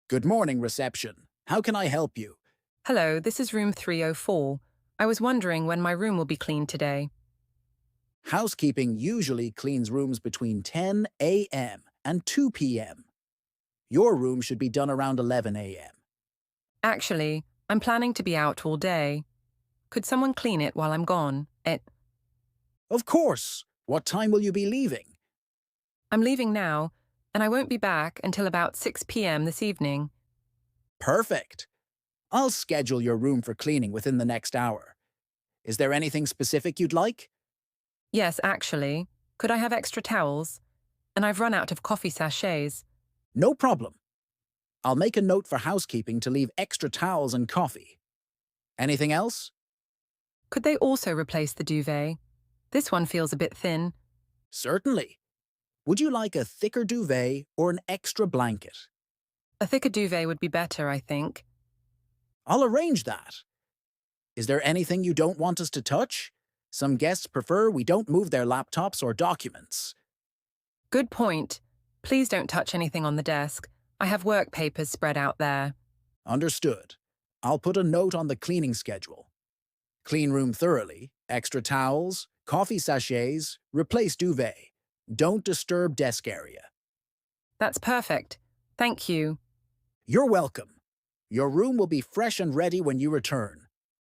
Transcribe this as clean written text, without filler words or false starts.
Good morning, reception. How can I help you? Hello, this is room 304. I was wondering when my room will be cleaned today. Housekeeping usually cleans rooms between 10 a.m. and 2 p.m. Your room should be done around 11 a.m. Actually, I'm planning to be out all day. Could someone clean it while I'm gone? Of course. What time will you be leaving? I'm leaving now, and I won't be back until about 6 p.m. this evening. Perfect. I'll schedule your room for cleaning within the next hour. Is there anything specific you'd like? Yes, actually. Could I have extra towels? And I've run out of coffee sachets. No problem. I'll make a note for housekeeping to leave extra towels and coffee. Anything else? Could they also replace the duvet? This one feels a bit thin. Certainly. Would you like a thicker duvet or an extra blanket? A thicker duvet would be better, I think. I'll arrange that. Is there anything you don't want us to touch? Some guests prefer we don't move their laptops or documents. Good point. Please don't touch anything on the desk. I have work papers spread out there. Understood. I'll put a note on the cleaning schedule. Clean room thoroughly, extra towels, coffee sachets, replace duvet. Don't disturb desk area. That's perfect. Thank you. You're welcome. Your room will be fresh and ready when you return.